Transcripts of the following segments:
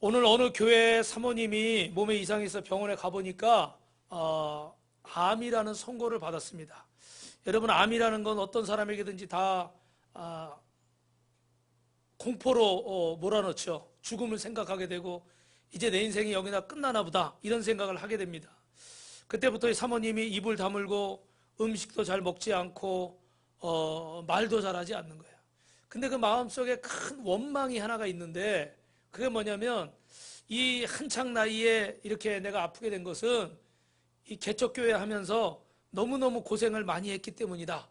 오늘 어느 교회 사모님이 몸에 이상이 있어 병원에 가보니까 암이라는 선고를 받았습니다. 여러분, 암이라는 건 어떤 사람에게든지 다 공포로 몰아넣죠. 죽음을 생각하게 되고 이제 내 인생이 여기나 끝나나 보다 이런 생각을 하게 됩니다. 그때부터 이 사모님이 입을 다물고 음식도 잘 먹지 않고 말도 잘하지 않는 거예요. 근데 그 마음속에 큰 원망이 하나가 있는데, 그게 뭐냐면 이 한창 나이에 이렇게 내가 아프게 된 것은 이 개척교회 하면서 너무너무 고생을 많이 했기 때문이다.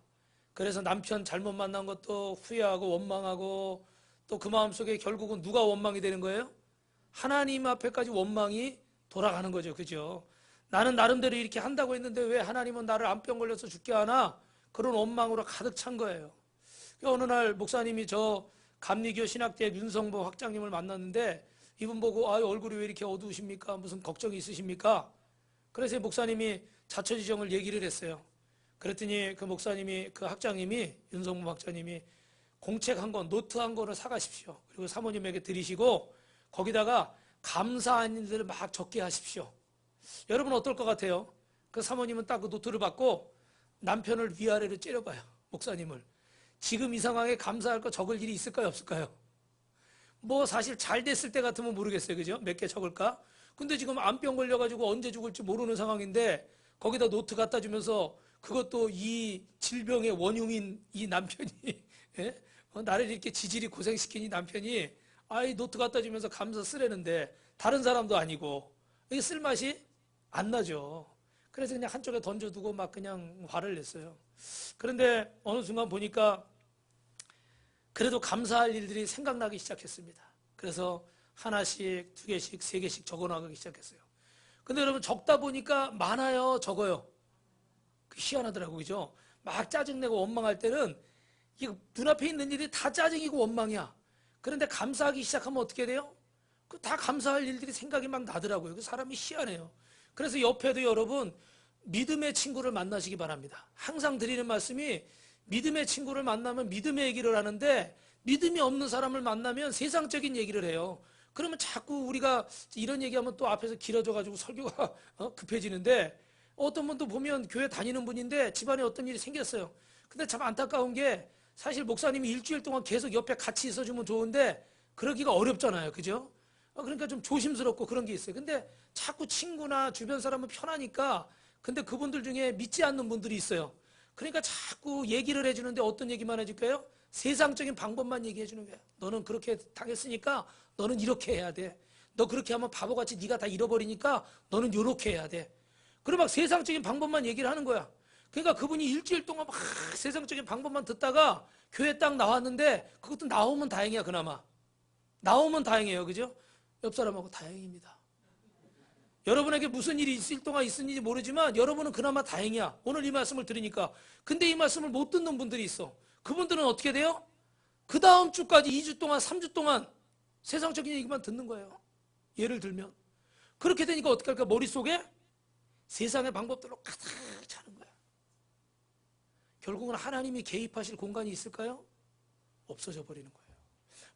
그래서 남편 잘못 만난 것도 후회하고 원망하고, 또 그 마음속에 결국은 누가 원망이 되는 거예요? 하나님 앞에까지 원망이 돌아가는 거죠. 그죠? 나는 나름대로 이렇게 한다고 했는데 왜 하나님은 나를 암병 걸려서 죽게 하나? 그런 원망으로 가득 찬 거예요. 어느 날 목사님이 저 감리교 신학대 윤성보 학장님을 만났는데, 이분 보고 얼굴이 왜 이렇게 어두우십니까? 무슨 걱정이 있으십니까? 그래서 목사님이 자처지정을 얘기를 했어요. 그랬더니 그 목사님이, 그 학장님이, 윤성보 학장님이 공책 한 권, 노트 한 권을 사가십시오. 그리고 사모님에게 드리시고 거기다가 감사한 일들을 막 적게 하십시오. 여러분 어떨 것 같아요? 그 사모님은 딱 그 노트를 받고 남편을 위아래로 째려봐요. 목사님을. 지금 이 상황에 감사할 거 적을 일이 있을까요, 없을까요? 뭐 사실 잘 됐을 때 같으면 모르겠어요. 그죠? 몇 개 적을까? 근데 지금 암병 걸려가지고 언제 죽을지 모르는 상황인데 거기다 노트 갖다 주면서, 그것도 이 질병의 원흉인 이 남편이 예? 나를 이렇게 지질이 고생시킨 이 남편이 이 노트 갖다 주면서 감사 쓰라는데, 다른 사람도 아니고 이게 쓸맛이 안 나죠. 그래서 그냥 한쪽에 던져두고 막 그냥 화를 냈어요. 그런데 어느 순간 보니까 그래도 감사할 일들이 생각나기 시작했습니다. 그래서 하나씩, 두 개씩, 세 개씩 적어나가기 시작했어요. 근데 여러분, 적다 보니까 많아요, 적어요? 희한하더라고요. 그죠? 막 짜증내고 원망할 때는 이거 눈앞에 있는 일이 다 짜증이고 원망이야. 그런데 감사하기 시작하면 어떻게 돼요? 그 다 감사할 일들이 생각이 막 나더라고요. 그 사람이 희한해요. 그래서 옆에도 여러분, 믿음의 친구를 만나시기 바랍니다. 항상 드리는 말씀이, 믿음의 친구를 만나면 믿음의 얘기를 하는데 믿음이 없는 사람을 만나면 세상적인 얘기를 해요. 그러면 자꾸 우리가 이런 얘기하면 또 앞에서 길어져가지고 설교가 급해지는데, 어떤 분도 보면 교회 다니는 분인데 집안에 어떤 일이 생겼어요. 근데 참 안타까운 게, 사실 목사님이 일주일 동안 계속 옆에 같이 있어주면 좋은데 그러기가 어렵잖아요. 그죠? 그러니까 좀 조심스럽고 그런 게 있어요. 근데 자꾸 친구나 주변 사람은 편하니까, 근데 그분들 중에 믿지 않는 분들이 있어요. 그러니까 자꾸 얘기를 해주는데 어떤 얘기만 해줄까요? 세상적인 방법만 얘기해 주는 거야. 너는 그렇게 당했으니까 너는 이렇게 해야 돼. 너 그렇게 하면 바보같이 네가 다 잃어버리니까 너는 이렇게 해야 돼. 그리고 막 세상적인 방법만 얘기를 하는 거야. 그러니까 그분이 일주일 동안 막 세상적인 방법만 듣다가 교회 딱 나왔는데, 그것도 나오면 다행이야. 그나마 나오면 다행이에요. 그죠? 옆 사람하고 다행입니다. 여러분에게 무슨 일이 있을 동안 있었는지 모르지만 여러분은 그나마 다행이야. 오늘 이 말씀을 들으니까. 근데 이 말씀을 못 듣는 분들이 있어. 그분들은 어떻게 돼요? 그 다음 주까지 2주 동안, 3주 동안 세상적인 얘기만 듣는 거예요. 예를 들면. 그렇게 되니까 어떻게 할까? 머릿속에 세상의 방법들로 가득 차는 거야. 결국은 하나님이 개입하실 공간이 있을까요? 없어져 버리는 거예요.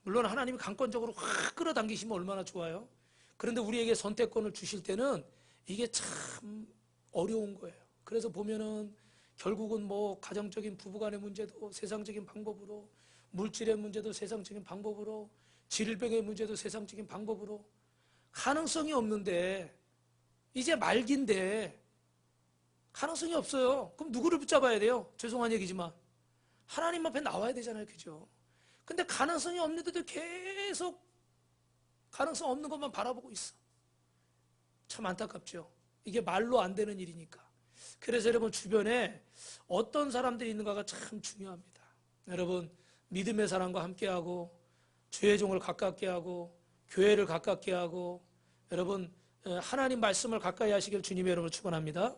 물론 하나님이 강권적으로 확 끌어당기시면 얼마나 좋아요. 그런데 우리에게 선택권을 주실 때는 이게 참 어려운 거예요. 그래서 보면은 결국은 뭐 가정적인 부부간의 문제도 세상적인 방법으로, 물질의 문제도 세상적인 방법으로, 질병의 문제도 세상적인 방법으로, 가능성이 없는데, 이제 말기인데 가능성이 없어요. 그럼 누구를 붙잡아야 돼요? 죄송한 얘기지만 하나님 앞에 나와야 되잖아요. 그죠? 근데 가능성이 없는데도 계속 가능성 없는 것만 바라보고 있어. 참 안타깝죠. 이게 말로 안 되는 일이니까. 그래서 여러분, 주변에 어떤 사람들이 있는가가 참 중요합니다. 여러분, 믿음의 사람과 함께하고, 주의 종을 가깝게 하고, 교회를 가깝게 하고, 여러분 하나님 말씀을 가까이 하시길 주님의 이름으로 축원합니다.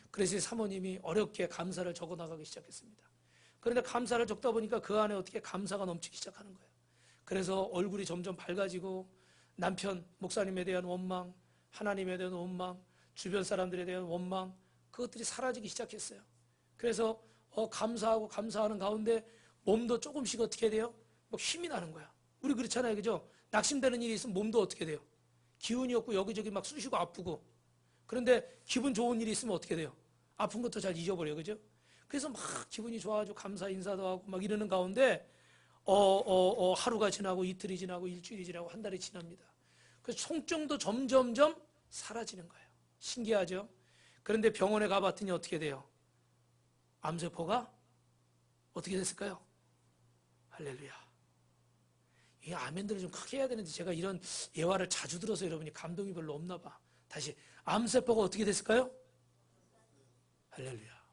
그래서 사모님이 어렵게 감사를 적어 나가기 시작했습니다. 그런데 감사를 적다 보니까 그 안에 어떻게 감사가 넘치기 시작하는 거예요. 그래서 얼굴이 점점 밝아지고, 남편, 목사님에 대한 원망, 하나님에 대한 원망, 주변 사람들에 대한 원망, 그것들이 사라지기 시작했어요. 그래서 감사하고 감사하는 가운데 몸도 조금씩 어떻게 돼요? 막 힘이 나는 거야. 우리 그렇잖아요. 그죠? 낙심되는 일이 있으면 몸도 어떻게 돼요? 기운이 없고 여기저기 막 쑤시고 아프고. 그런데 기분 좋은 일이 있으면 어떻게 돼요? 아픈 것도 잘 잊어버려, 그죠? 그래서 막 기분이 좋아가지고 감사 인사도 하고 막 이러는 가운데 하루가 지나고 이틀이 지나고 일주일이 지나고 한 달이 지납니다. 그래서 통증도 점점점 사라지는 거예요. 신기하죠? 그런데 병원에 가봤더니 어떻게 돼요? 암세포가 어떻게 됐을까요? 할렐루야. 이 아멘들을 좀 크게 해야 되는데 제가 이런 예화를 자주 들어서 여러분이 감동이 별로 없나 봐. 다시 암세포가 어떻게 됐을까요? 할렐루야.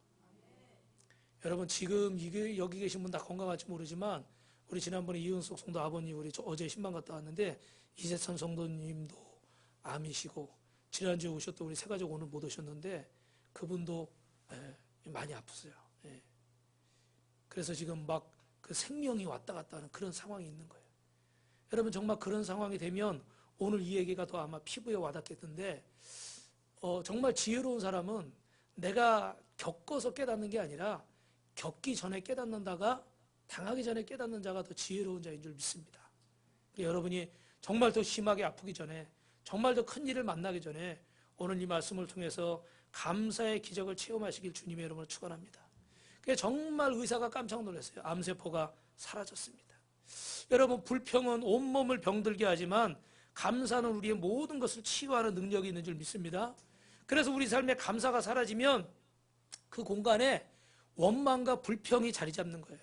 여러분 지금 여기 계신 분 다 건강할지 모르지만 우리 지난번에 이은숙 성도 아버님 우리 어제 신방 갔다 왔는데 이재천 성도님도 암이시고 지난주에 오셨던 우리 새가족 오늘 못 오셨는데 그분도 많이 아프세요. 그래서 지금 막 그 생명이 왔다 갔다 하는 그런 상황이 있는 거예요. 여러분 정말 그런 상황이 되면 오늘 이 얘기가 더 아마 피부에 와닿겠던데 정말 지혜로운 사람은 내가 겪어서 깨닫는 게 아니라 겪기 전에 깨닫는다가 당하기 전에 깨닫는 자가 더 지혜로운 자인 줄 믿습니다. 여러분이 정말 더 심하게 아프기 전에 정말 더 큰 일을 만나기 전에 오늘 이 말씀을 통해서 감사의 기적을 체험하시길 주님의 이름으로 축원합니다. 정말 의사가 깜짝 놀랐어요. 암세포가 사라졌습니다. 여러분 불평은 온몸을 병들게 하지만 감사는 우리의 모든 것을 치유하는 능력이 있는 줄 믿습니다. 그래서 우리 삶에 감사가 사라지면 그 공간에 원망과 불평이 자리 잡는 거예요.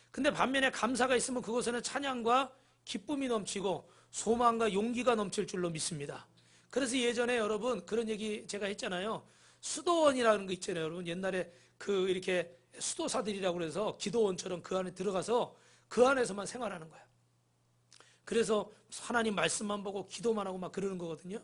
근데 반면에 감사가 있으면 그곳에는 찬양과 기쁨이 넘치고 소망과 용기가 넘칠 줄로 믿습니다. 그래서 예전에 여러분 그런 얘기 제가 했잖아요. 수도원이라는 거 있잖아요. 여러분 옛날에 그 이렇게 수도사들이라고 그래서 기도원처럼 그 안에 들어가서 그 안에서만 생활하는 거야. 그래서 하나님 말씀만 보고 기도만 하고 막 그러는 거거든요.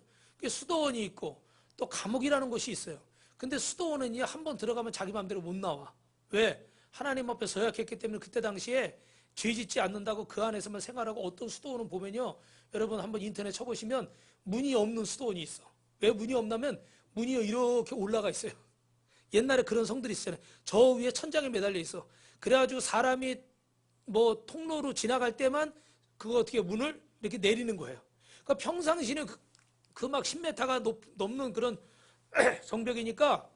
수도원이 있고 또 감옥이라는 곳이 있어요. 근데 수도원은 한번 들어가면 자기 마음대로 못 나와. 왜? 하나님 앞에 서약했기 때문에 그때 당시에 죄 짓지 않는다고 그 안에서만 생활하고 어떤 수도원은 보면요. 여러분 한번 인터넷 쳐보시면 문이 없는 수도원이 있어. 왜 문이 없냐면 문이 이렇게 올라가 있어요. 옛날에 그런 성들이 있잖아요. 저 위에 천장에 매달려 있어. 그래가지고 사람이 뭐 통로로 지나갈 때만 그거 어떻게 문을 이렇게 내리는 거예요. 그러니까 평상시는 그 막 10m가 넘는 그런 성벽이니까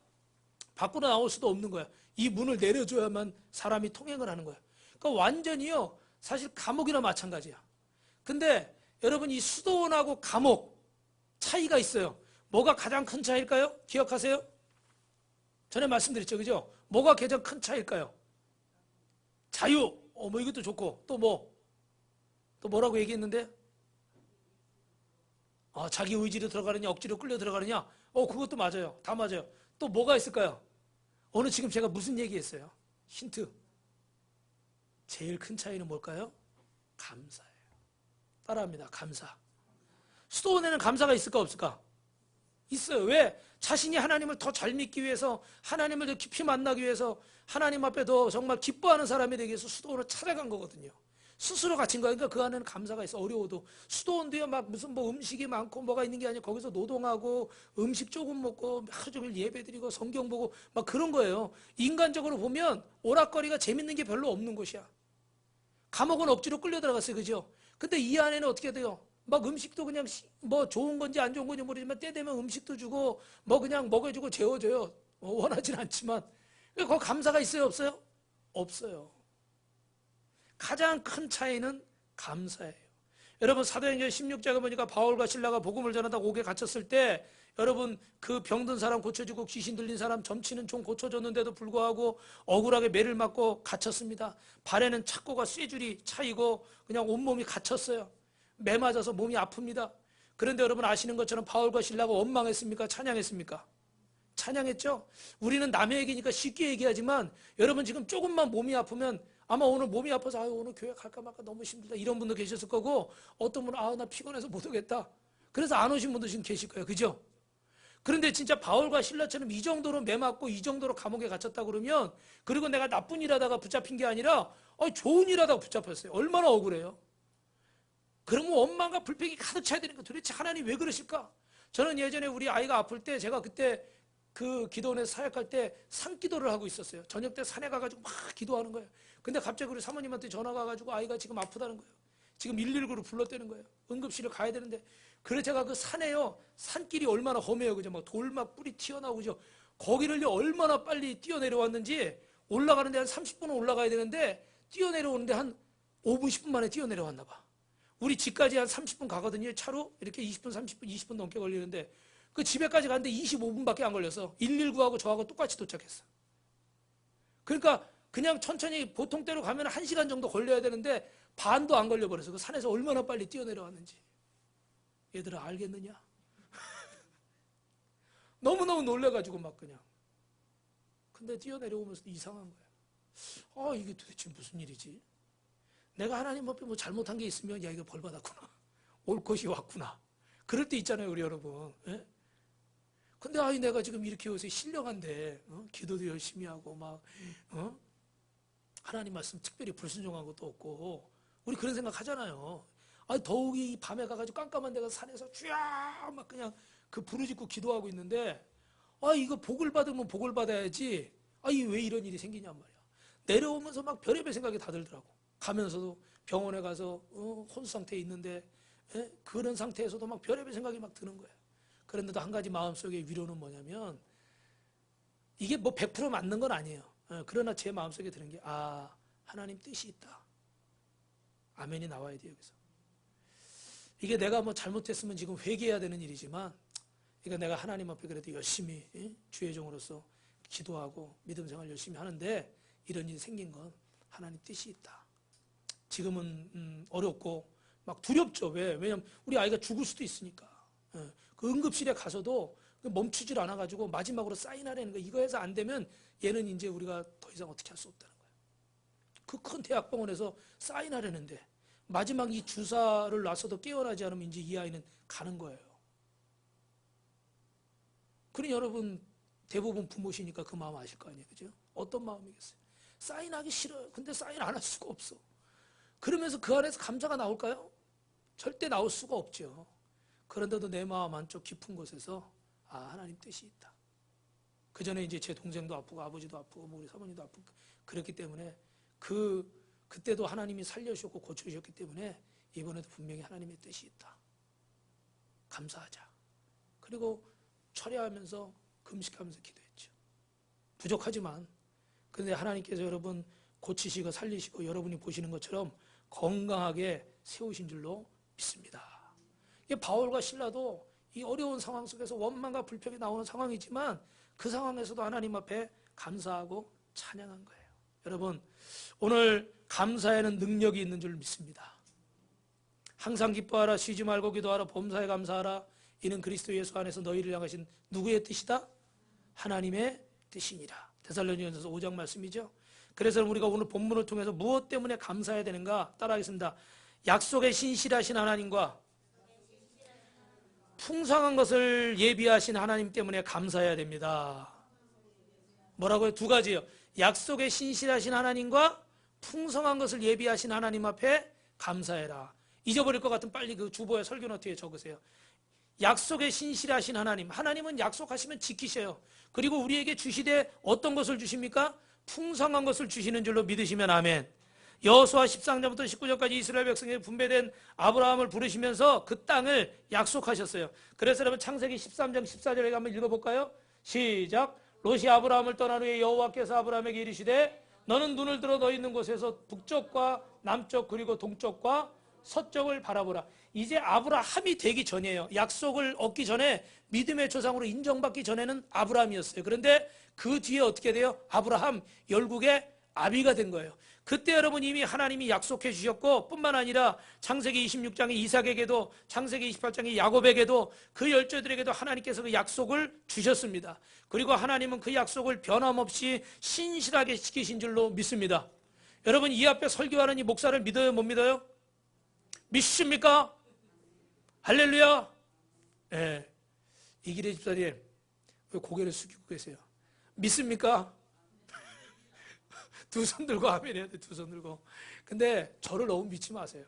밖으로 나올 수도 없는 거야. 이 문을 내려줘야만 사람이 통행을 하는 거야. 그러니까 완전히요, 사실 감옥이나 마찬가지야. 근데 여러분 이 수도원하고 감옥 차이가 있어요. 뭐가 가장 큰 차이일까요? 기억하세요? 전에 말씀드렸죠, 그죠? 뭐가 가장 큰 차이일까요? 자유. 뭐 이것도 좋고 또 뭐? 또 뭐라고 얘기했는데? 자기 의지로 들어가느냐 억지로 끌려 들어가느냐? 그것도 맞아요. 다 맞아요. 또 뭐가 있을까요? 오늘 지금 제가 무슨 얘기했어요? 힌트. 제일 큰 차이는 뭘까요? 감사예요. 따라합니다. 감사. 수도원에는 감사가 있을까 없을까? 있어요. 왜? 자신이 하나님을 더 잘 믿기 위해서, 하나님을 더 깊이 만나기 위해서, 하나님 앞에 더 정말 기뻐하는 사람이 되기 위해서 수도원을 찾아간 거거든요. 스스로 갇힌 거야. 그러니까 그 안에는 감사가 있어. 어려워도. 수도원도요, 막 무슨 뭐 음식이 많고 뭐가 있는 게 아니라 거기서 노동하고 음식 조금 먹고 하루 종일 예배 드리고 성경 보고 막 그런 거예요. 인간적으로 보면 오락거리가 재밌는 게 별로 없는 곳이야. 감옥은 억지로 끌려 들어갔어요. 그죠? 근데 이 안에는 어떻게 돼요? 막 음식도 그냥 뭐 좋은 건지 안 좋은 건지 모르지만 때 되면 음식도 주고 뭐 그냥 먹여주고 재워줘요. 원하진 않지만. 거기 감사가 있어요? 없어요? 없어요. 가장 큰 차이는 감사예요. 여러분 사도행전 16장에 보니까 바울과 실라가 복음을 전하다가 옥에 갇혔을 때 여러분 그 병든 사람 고쳐주고 귀신 들린 사람 점치는 종 고쳐줬는데도 불구하고 억울하게 매를 맞고 갇혔습니다. 발에는 착고가 쇠줄이 차이고 그냥 온몸이 갇혔어요. 매 맞아서 몸이 아픕니다. 그런데 여러분 아시는 것처럼 바울과 실라가 원망했습니까? 찬양했습니까? 찬양했죠? 우리는 남의 얘기니까 쉽게 얘기하지만 여러분 지금 조금만 몸이 아프면 아마 오늘 몸이 아파서 오늘 교회 갈까 말까 너무 힘들다 이런 분도 계셨을 거고 어떤 분은 나 피곤해서 못 오겠다. 그래서 안 오신 분도 지금 계실 거예요. 그죠? 그런데 진짜 바울과 실라처럼 이 정도로 매 맞고 이 정도로 감옥에 갇혔다 그러면 그리고 내가 나쁜 일 하다가 붙잡힌 게 아니라 좋은 일 하다가 붙잡혔어요. 얼마나 억울해요. 그러면 원망과 불평이 가득 차야 되니까 도대체 하나님 왜 그러실까? 저는 예전에 우리 아이가 아플 때 제가 그때 그 기도원에서 사역할 때 산기도를 하고 있었어요. 저녁 때 산에 가가지고 막 기도하는 거예요. 근데 갑자기 우리 사모님한테 전화가 와가지고 아이가 지금 아프다는 거예요. 지금 119로 불렀다는 거예요. 응급실을 가야 되는데 그래서 제가 그 산에요, 산길이 얼마나 험해요, 그죠? 막 돌 막 뿌리 튀어나오고, 그죠? 거기를 얼마나 빨리 뛰어내려왔는지, 올라가는데 한 30분은 올라가야 되는데, 뛰어내려오는데 한 5분, 10분 만에 뛰어내려왔나 봐. 우리 집까지 한 30분 가거든요. 차로 이렇게 20분, 30분, 20분 넘게 걸리는데, 그 집에까지 가는데 25분밖에 안 걸려서 119하고 저하고 똑같이 도착했어. 그러니까 그냥 천천히 보통 때로 가면 1시간 정도 걸려야 되는데 반도 안 걸려버려서 그 산에서 얼마나 빨리 뛰어내려왔는지. 얘들아 알겠느냐? 너무너무 놀래가지고 막 그냥. 근데 뛰어내려오면서 이상한 거야. 이게 도대체 무슨 일이지? 내가 하나님 앞에 뭐 잘못한 게 있으면 야 이거 벌 받았구나. 올 것이 왔구나. 그럴 때 있잖아요 우리 여러분. 예? 근데 내가 지금 이렇게 요새 신령한데 기도도 열심히 하고 막 하나님 말씀 특별히 불순종한 것도 없고 우리 그런 생각 하잖아요. 더욱이 이 밤에 가가지고 깜깜한 데가 산에서 쫙 막 그냥 그 부르짖고 기도하고 있는데 이거 복을 받으면 복을 받아야지. 이 왜 이런 일이 생기냔 말이야. 내려오면서 막 별의별 생각이 다 들더라고. 가면서도 병원에 가서 혼수 상태에 있는데 그런 상태에서도 막 별의별 생각이 막 드는 거야. 그런데도 한 가지 마음속에 위로는 뭐냐면 이게 뭐 100% 맞는 건 아니에요. 그러나 제 마음속에 드는 게 하나님 뜻이 있다. 아멘이 나와야 돼요. 여기서. 이게 내가 뭐 잘못했으면 지금 회개해야 되는 일이지만 그러니까 내가 하나님 앞에 그래도 열심히 주의 종으로서 기도하고 믿음 생활 열심히 하는데 이런 일이 생긴 건 하나님 뜻이 있다. 지금은 어렵고 막 두렵죠. 왜냐면 우리 아이가 죽을 수도 있으니까. 그 응급실에 가서도 멈추질 않아가지고 마지막으로 사인하라는 거 이거 해서 안 되면 얘는 이제 우리가 더 이상 어떻게 할 수 없다는 거예요. 그 큰 대학병원에서 사인하려는데 마지막 이 주사를 놔서도 깨어나지 않으면 이제 이 아이는 가는 거예요. 그러니 여러분 대부분 부모시니까 그 마음 아실 거 아니에요. 그죠? 어떤 마음이겠어요? 사인하기 싫어요. 근데 사인 안 할 수가 없어. 그러면서 그 안에서 감사가 나올까요? 절대 나올 수가 없죠. 그런데도 내 마음 안쪽 깊은 곳에서 하나님 뜻이 있다. 그 전에 이제 제 동생도 아프고 아버지도 아프고 뭐 우리 사모님도 아프고 그랬기 때문에 그때도 하나님이 살려주셨고 고쳐주셨기 때문에 이번에도 분명히 하나님의 뜻이 있다. 감사하자. 그리고 철야하면서 금식하면서 기도했죠. 부족하지만 그런데 하나님께서 여러분 고치시고 살리시고 여러분이 보시는 것처럼 건강하게 세우신 줄로 믿습니다. 바울과 실라도 이 어려운 상황 속에서 원망과 불평이 나오는 상황이지만 그 상황에서도 하나님 앞에 감사하고 찬양한 거예요. 여러분 오늘 감사에는 능력이 있는 줄 믿습니다. 항상 기뻐하라 쉬지 말고 기도하라 범사에 감사하라 이는 그리스도 예수 안에서 너희를 향하신 누구의 뜻이다? 하나님의 뜻이니라. 데살로니가전서 5장 말씀이죠. 그래서 우리가 오늘 본문을 통해서 무엇 때문에 감사해야 되는가 따라하겠습니다. 약속에 신실하신 하나님과 풍성한 것을 예비하신 하나님 때문에 감사해야 됩니다. 뭐라고요? 두 가지요. 약속에 신실하신 하나님과 풍성한 것을 예비하신 하나님 앞에 감사해라. 잊어버릴 것 같으면 빨리 그 주보에 설교 노트에 적으세요. 약속에 신실하신 하나님. 하나님은 약속하시면 지키셔요. 그리고 우리에게 주시되 어떤 것을 주십니까? 풍성한 것을 주시는 줄로 믿으시면 아멘. 여호수아 13장부터 19장까지 이스라엘 백성에 분배된 아브라함을 부르시면서 그 땅을 약속하셨어요. 그래서 여러분 창세기 13장 14절에 한번 읽어볼까요? 시작. 롯이 아브라함을 떠난 후에 여호와께서 아브라함에게 이르시되 너는 눈을 들어 너 있는 곳에서 북쪽과 남쪽 그리고 동쪽과 서쪽을 바라보라. 이제 아브라함이 되기 전이에요. 약속을 얻기 전에 믿음의 조상으로 인정받기 전에는 아브라함이었어요. 그런데 그 뒤에 어떻게 돼요? 아브라함 열국의 아비가 된 거예요. 그때 여러분 이미 하나님이 약속해 주셨고 뿐만 아니라 창세기 26장의 이삭에게도 창세기 28장의 야곱에게도 그 열조들에게도 하나님께서 그 약속을 주셨습니다. 그리고 하나님은 그 약속을 변함없이 신실하게 지키신 줄로 믿습니다. 여러분 이 앞에 설교하는 이 목사를 믿어요? 못 믿어요? 믿으십니까? 할렐루야. 네. 이기래 집사님 왜 고개를 숙이고 계세요? 믿습니까? 두 손 들고 아멘 해야 돼. 두 손 들고. 근데 저를 너무 믿지 마세요.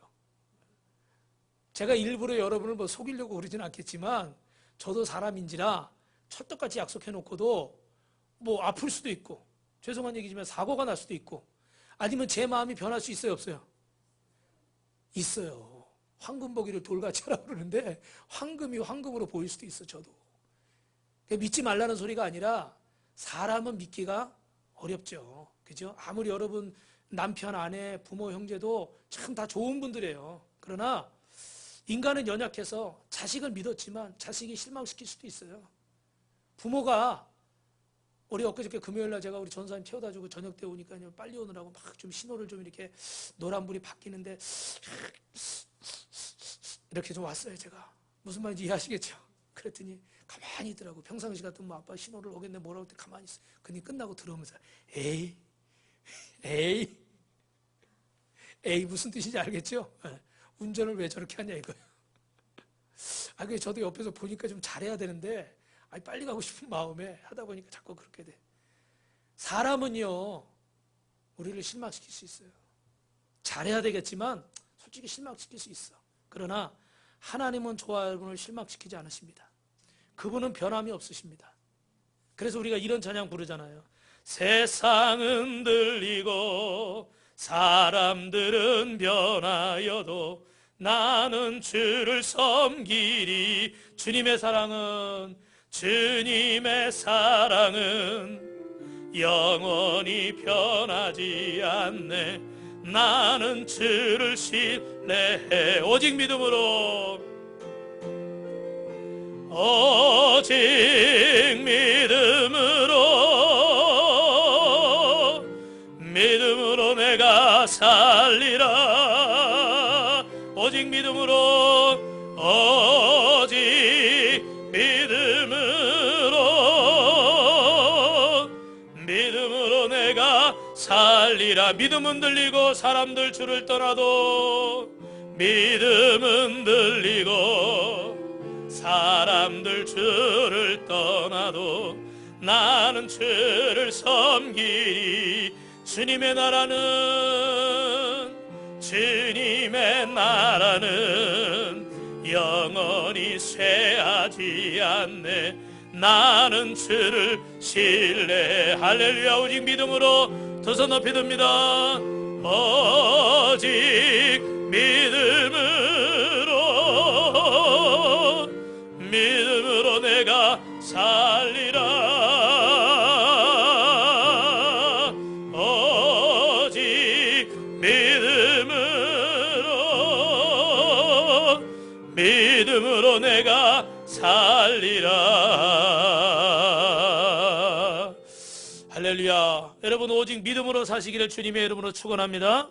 제가 일부러 여러분을 뭐 속이려고 그러진 않겠지만 저도 사람인지라 찰떡같이 약속해 놓고도 뭐 아플 수도 있고 죄송한 얘기지만 사고가 날 수도 있고 아니면 제 마음이 변할 수 있어요 없어요? 있어요. 황금 보기를 돌같이 하라고 그러는데 황금이 황금으로 보일 수도 있어. 저도 믿지 말라는 소리가 아니라 사람은 믿기가 어렵죠. 그죠? 아무리 여러분 남편, 아내, 부모, 형제도 참 다 좋은 분들이에요. 그러나 인간은 연약해서 자식을 믿었지만 자식이 실망시킬 수도 있어요. 부모가 우리 엊그저께 금요일날 제가 우리 전사님 태워다 주고 저녁 때 오니까요, 빨리 오느라고 막 좀 신호를 좀 이렇게 노란불이 바뀌는데 이렇게 좀 왔어요. 제가 무슨 말인지 이해하시겠죠? 그랬더니 가만히 있더라고. 평상시 같으면 뭐 아빠 신호를 오겠네 뭐라고 할 때 가만히 있어. 근데 끝나고 들어오면서 에이 무슨 뜻인지 알겠죠? 운전을 왜 저렇게 하냐 이거예요. 그게 저도 옆에서 보니까 좀 잘해야 되는데 빨리 가고 싶은 마음에 하다 보니까 자꾸 그렇게 돼. 사람은요, 우리를 실망시킬 수 있어요. 잘해야 되겠지만 솔직히 실망시킬 수 있어. 그러나 하나님은 저와 여러분을 실망시키지 않으십니다. 그분은 변함이 없으십니다. 그래서 우리가 이런 찬양 부르잖아요. 세상은 들리고 사람들은 변하여도 나는 주를 섬기리. 주님의 사랑은 영원히 변하지 않네. 나는 주를 신뢰해. 오직 믿음으로 내가 살리라. 오직 믿음으로 내가 살리라. 믿음은 들리고 사람들 주를 떠나도 믿음은 들리고 사람들 주를 떠나도 나는 주를 섬기리. 주님의 나라는 영원히 쇠하지 않네. 나는 주를 신뢰. 할렐루야. 오직 믿음으로 두 손 높이 듭니다. 오직 믿음으로 내가 살리라. 오직 믿음으로 내가 살리라. 할렐루야. 여러분, 오직 믿음으로 사시기를 주님의 이름으로 축원합니다.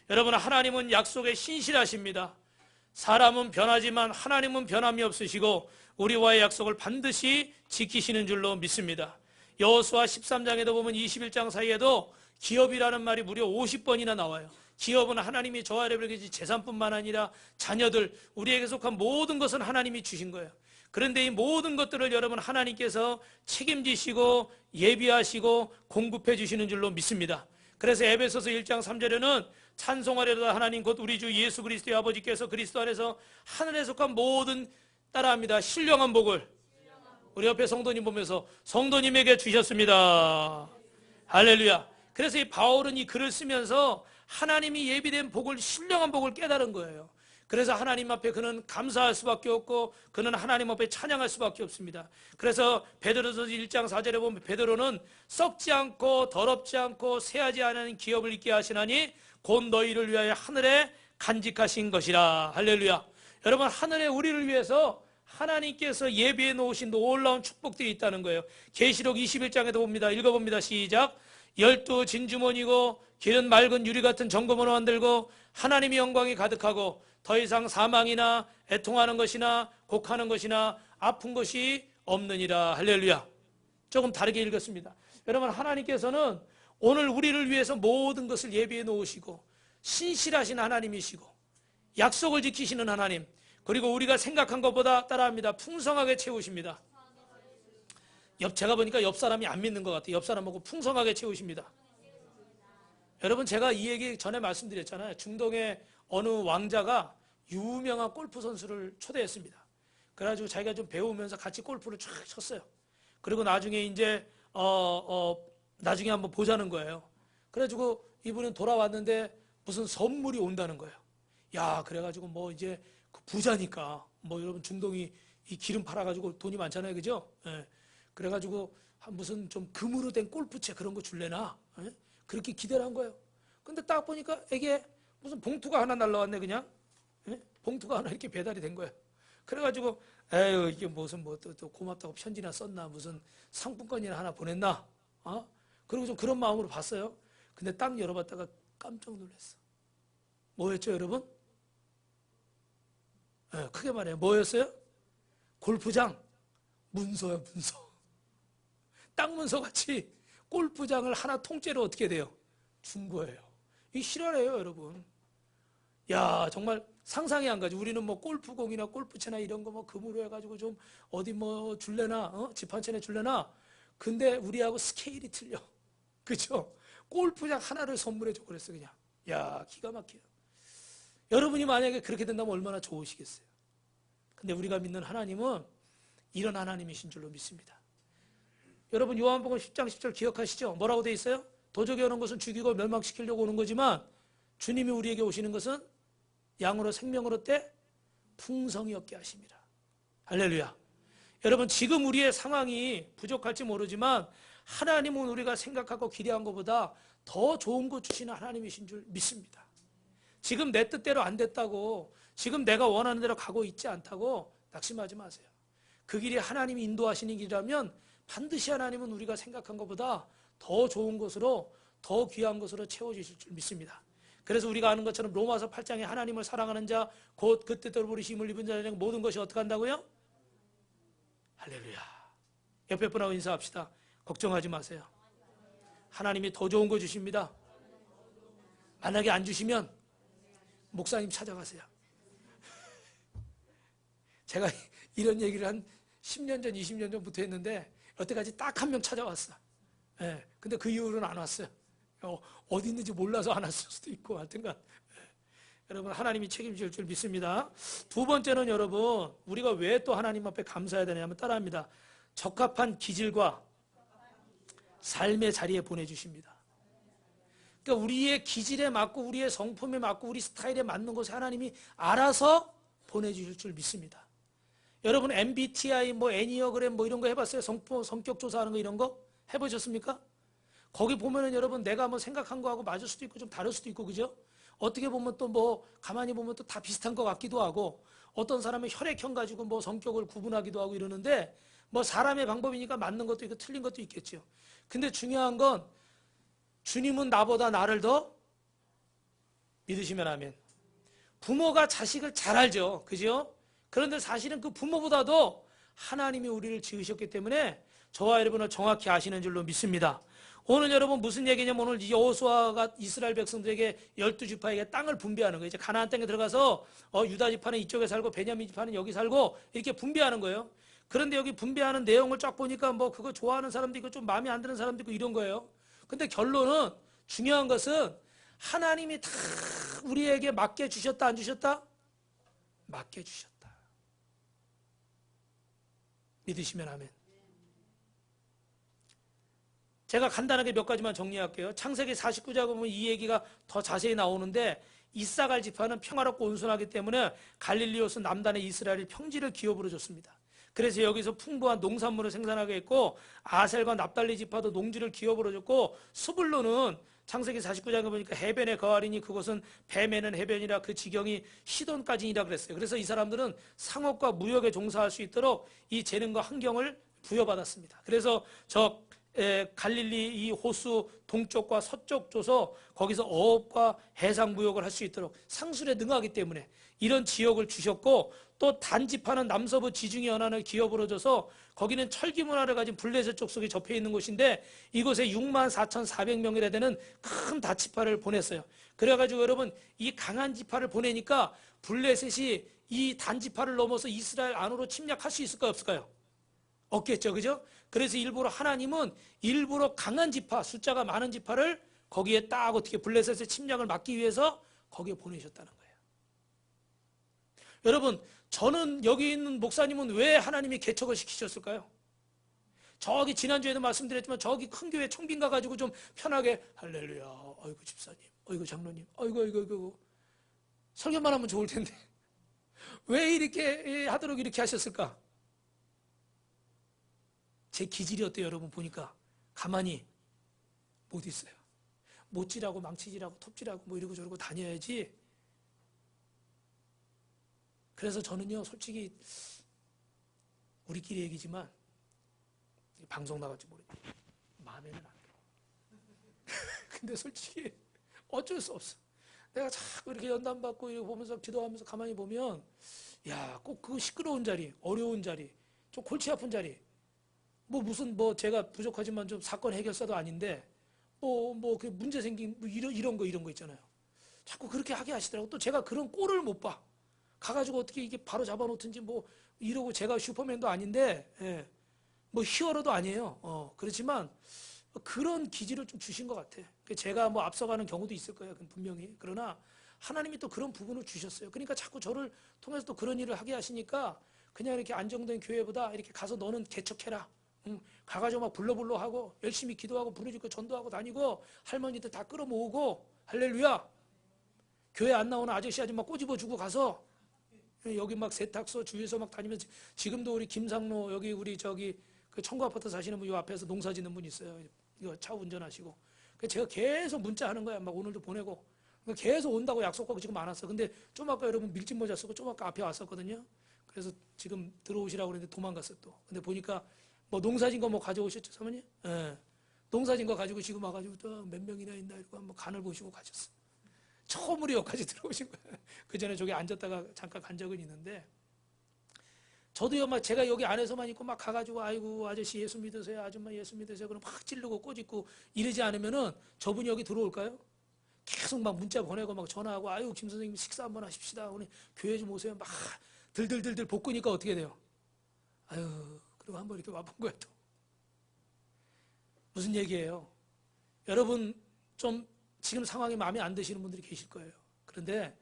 여러분, 하나님은 약속에 신실하십니다. 사람은 변하지만 하나님은 변함이 없으시고 우리와의 약속을 반드시 지키시는 줄로 믿습니다. 여호수아 13장에도 보면 21장 사이에도 기업이라는 말이 무려 50번이나 나와요. 기업은 하나님이 저와 여러분에게 재산뿐만 아니라 자녀들, 우리에게 속한 모든 것은 하나님이 주신 거예요. 그런데 이 모든 것들을 여러분 하나님께서 책임지시고 예비하시고 공급해 주시는 줄로 믿습니다. 그래서 에베소서 1장 3절에는 찬송하려다 하나님 곧 우리 주 예수 그리스도의 아버지께서 그리스도 안에서 하늘에 속한 모든, 따라합니다, 신령한 복을 우리 옆에 성도님 보면서 성도님에게 주셨습니다. 할렐루야. 그래서 이 바울은 이 글을 쓰면서 하나님이 예비된 복을, 신령한 복을 깨달은 거예요. 그래서 하나님 앞에 그는 감사할 수밖에 없고 그는 하나님 앞에 찬양할 수밖에 없습니다. 그래서 베드로서 1장 4절에 보면 베드로는 썩지 않고 더럽지 않고 새하지 않은 기업을 있게 하시나니 곧 너희를 위하여 하늘에 간직하신 것이라. 할렐루야. 여러분, 하늘에 우리를 위해서 하나님께서 예비해 놓으신 놀라운 축복들이 있다는 거예요. 계시록 21장에도 봅니다. 읽어봅니다. 시작. 12 진주머니고 길은 맑은 유리 같은 정금으로 만들고 하나님의 영광이 가득하고 더 이상 사망이나 애통하는 것이나 곡하는 것이나 아픈 것이 없느니라. 할렐루야. 조금 다르게 읽었습니다. 여러분, 하나님께서는 오늘 우리를 위해서 모든 것을 예비해 놓으시고 신실하신 하나님이시고 약속을 지키시는 하나님, 그리고 우리가 생각한 것보다, 따라합니다, 풍성하게 채우십니다. 제가 보니까 옆 사람이 안 믿는 것 같아요. 옆 사람 보고 풍성하게 채우십니다. 여러분, 제가 이 얘기 전에 말씀드렸잖아요. 중동의 어느 왕자가 유명한 골프 선수를 초대했습니다. 그래가지고 자기가 좀 배우면서 같이 골프를 쫙 쳤어요. 그리고 나중에 이제 나중에 한번 보자는 거예요. 그래가지고 이분은 돌아왔는데 무슨 선물이 온다는 거예요. 야, 그래가지고 뭐 이제 그 부자니까 뭐 여러분 중동이 이 기름 팔아가지고 돈이 많잖아요, 그죠? 예. 그래가지고 무슨 좀 금으로 된 골프채 그런 거 줄래나? 예? 그렇게 기대를 한 거예요. 근데 딱 보니까 이게 무슨 봉투가 하나 날라왔네 그냥. 예? 봉투가 하나 이렇게 배달이 된 거예요. 그래가지고 에휴 이게 무슨 뭐 또 고맙다고 편지나 썼나 무슨 상품권이나 하나 보냈나? 그리고 좀 그런 마음으로 봤어요. 근데 딱 열어봤다가 깜짝 놀랐어. 뭐였죠, 여러분? 네, 크게 말해요. 뭐였어요? 골프장 문서야, 문서. 땅 문서 같이 골프장을 하나 통째로 어떻게 돼요? 준 거예요. 이 실화래요, 여러분. 야, 정말 상상이 안 가지. 우리는 뭐 골프공이나 골프채나 이런 거 뭐 금으로 해가지고 좀 어디 뭐 줄래나, 집 한 채나 줄래나. 근데 우리하고 스케일이 틀려. 그죠? 골프장 하나를 선물해줘 그랬어, 그냥. 야, 기가 막혀요. 여러분이 만약에 그렇게 된다면 얼마나 좋으시겠어요. 근데 우리가 믿는 하나님은 이런 하나님이신 줄로 믿습니다. 여러분 요한복음 10장 10절 기억하시죠? 뭐라고 돼 있어요? 도적이 오는 것은 죽이고 멸망시키려고 오는 거지만 주님이 우리에게 오시는 것은 양으로 생명으로 때 풍성이 없게 하십니다. 할렐루야. 여러분 지금 우리의 상황이 부족할지 모르지만 하나님은 우리가 생각하고 기대한 것보다 더 좋은 것 주시는 하나님이신 줄 믿습니다. 지금 내 뜻대로 안 됐다고, 지금 내가 원하는 대로 가고 있지 않다고 낙심하지 마세요. 그 길이 하나님이 인도하시는 길이라면 반드시 하나님은 우리가 생각한 것보다 더 좋은 것으로, 더 귀한 것으로 채워주실 줄 믿습니다. 그래서 우리가 아는 것처럼 로마서 8장에 하나님을 사랑하는 자, 곧 그 뜻대로 부르심을 입은 자에게는 모든 것이 어떻게 한다고요? 할렐루야. 옆에 분하고 인사합시다. 걱정하지 마세요. 하나님이 더 좋은 거 주십니다. 만약에 안 주시면 목사님 찾아가세요. 제가 이런 얘기를 한 10년 전, 20년 전부터 했는데 여태까지 딱 한 명 찾아왔어. 예, 근데 그 이후로는 안 왔어요. 어디 있는지 몰라서 안 왔을 수도 있고 하여튼간. 여러분 하나님이 책임질 줄 믿습니다. 두 번째는 여러분 우리가 왜 또 하나님 앞에 감사해야 되냐면 따라합니다. 적합한 기질과 삶의 자리에 보내주십니다. 그러니까 우리의 기질에 맞고 우리의 성품에 맞고 우리 스타일에 맞는 곳에 하나님이 알아서 보내주실 줄 믿습니다. 여러분 MBTI 뭐 애니어그램 뭐 이런 거 해봤어요? 성격 조사하는 거 이런 거 해보셨습니까? 거기 보면은 여러분 내가 뭐 생각한 거하고 맞을 수도 있고 좀 다를 수도 있고 그죠? 어떻게 보면 또 뭐 가만히 보면 또 다 비슷한 것 같기도 하고 어떤 사람은 혈액형 가지고 뭐 성격을 구분하기도 하고 이러는데 뭐 사람의 방법이니까 맞는 것도 있고 틀린 것도 있겠죠. 근데 중요한 건 주님은 나보다 나를 더 믿으시면 아멘. 부모가 자식을 잘 알죠. 그죠? 그런데 사실은 그 부모보다도 하나님이 우리를 지으셨기 때문에 저와 여러분을 정확히 아시는 줄로 믿습니다. 오늘 여러분 무슨 얘기냐면 오늘 여호수아가 이스라엘 백성들에게 12지파에게 땅을 분배하는 거예요. 이제 가나안 땅에 들어가서 유다 지파는 이쪽에 살고 베냐민 지파는 여기 살고 이렇게 분배하는 거예요. 그런데 여기 분배하는 내용을 쫙 보니까 뭐 그거 좋아하는 사람도 있고 좀 마음에 안 드는 사람도 있고 이런 거예요. 근데 결론은 중요한 것은 하나님이 다 우리에게 맡겨 주셨다 안 주셨다? 맡겨 주셨다. 믿으시면 아멘. 제가 간단하게 몇 가지만 정리할게요. 창세기 49장 보면 이 얘기가 더 자세히 나오는데 이사갈 지파는 평화롭고 온순하기 때문에 갈릴리오스 남단의 이스라엘이 평지를 기업으로 줬습니다. 그래서 여기서 풍부한 농산물을 생산하게 했고 아셀과 납달리 지파도 농지를 기업으로 줬고 스불론은 창세기 49장에 보니까 해변에 거하리니 그곳은 배 매는 해변이라 그 지경이 시돈까지니라 그랬어요. 그래서 이 사람들은 상업과 무역에 종사할 수 있도록 이 재능과 환경을 부여받았습니다. 그래서 갈릴리 이 호수 동쪽과 서쪽 줘서 거기서 어업과 해상 무역을 할 수 있도록 상술에 능하기 때문에 이런 지역을 주셨고 또 단지파는 남서부 지중해 연안을 기업으로 줘서 거기는 철기 문화를 가진 블레셋 족속이 접해 있는 곳인데 이곳에 64,400명이라 되는 큰 다지파를 보냈어요. 그래가지고 여러분 이 강한 지파를 보내니까 블레셋이 이 단지파를 넘어서 이스라엘 안으로 침략할 수 있을까요 없을까요? 없겠죠, 그죠? 그래서 하나님은 일부러 강한 지파, 숫자가 많은 지파를 거기에 딱 어떻게 블레셋의 침략을 막기 위해서 거기에 보내셨다는 거예요. 여러분, 저는 여기 있는 목사님은 왜 하나님이 개척을 시키셨을까요? 저기 지난주에도 말씀드렸지만 저기 큰 교회 청빈 가가지고 좀 편하게 할렐루야, 어이구 집사님, 어이구 장로님, 어이구 설교만 하면 좋을 텐데 왜 이렇게 하도록 이렇게 하셨을까? 제 기질이 어때요, 여러분? 보니까 가만히 못 있어요. 못질하고 망치질하고 톱질하고 뭐 이러고 저러고 다녀야지. 그래서 저는요, 솔직히 우리끼리 얘기지만 방송 나갈지 모르겠어요. 마음에는 안 들어. 근데 솔직히 어쩔 수 없어. 내가 자꾸 이렇게 연단받고 이렇게 보면서 기도하면서 가만히 보면 야, 꼭 그 시끄러운 자리, 어려운 자리, 좀 골치 아픈 자리, 뭐 무슨 뭐 제가 부족하지만 좀 사건 해결사도 아닌데 그 문제 생긴 뭐 이런 거 있잖아요. 자꾸 그렇게 하게 하시더라고. 또 제가 그런 꼴을 못 봐. 가가지고 어떻게 이게 바로 잡아놓든지 뭐 이러고 제가 슈퍼맨도 아닌데 예, 뭐 히어로도 아니에요. 그렇지만 그런 기질을 좀 주신 것 같아. 제가 뭐 앞서가는 경우도 있을 거예요. 분명히. 그러나 하나님이 또 그런 부분을 주셨어요. 그러니까 자꾸 저를 통해서 또 그런 일을 하게 하시니까 그냥 이렇게 안정된 교회보다 이렇게 가서 너는 개척해라. 가가지고 막 불러불러 하고 열심히 기도하고 부르짖고 전도하고 다니고 할머니들 다 끌어모으고 할렐루야. 교회 안 나오는 아저씨 아줌마 꼬집어 주고 가서 여기 막 세탁소 주위에서 막 다니면서 지금도 우리 김상로 여기 우리 저기 그 청구 아파트 사시는 분 요 앞에서 농사 짓는 분 있어요. 이거 차 운전하시고. 제가 계속 문자하는 거야. 막 오늘도 보내고. 계속 온다고 약속하고 지금 안 왔어. 근데 좀 아까 여러분 밀짚 모자 쓰고 좀 아까 앞에 왔었거든요. 그래서 지금 들어오시라고 그랬는데 도망갔어 또. 근데 보니까 뭐 농사진 거 뭐 가져오셨죠, 사모님? 예. 농사진 거 가지고 지금 와가지고 또 몇 명이나 있나 이러고 한번 간을 보시고 가셨어. 처음으로 여기까지 들어오신 거예요. 그 전에 저기 앉았다가 잠깐 간 적은 있는데 저도요 막 제가 여기 안에서만 있고 막 가가지고 아이고 아저씨 예수 믿으세요, 아줌마 예수 믿으세요, 그럼 막 찌르고 꼬집고 이러지 않으면은 저분이 여기 들어올까요? 계속 막 문자 보내고 막 전화하고 아유 김 선생님 식사 한번 하십시다. 오늘 교회 좀 오세요. 막 들들들들 볶으니까 어떻게 돼요? 아유 그리고 한번 이렇게 와본 거야 또. 무슨 얘기예요? 여러분 좀 지금 상황이 마음에 안 드시는 분들이 계실 거예요. 그런데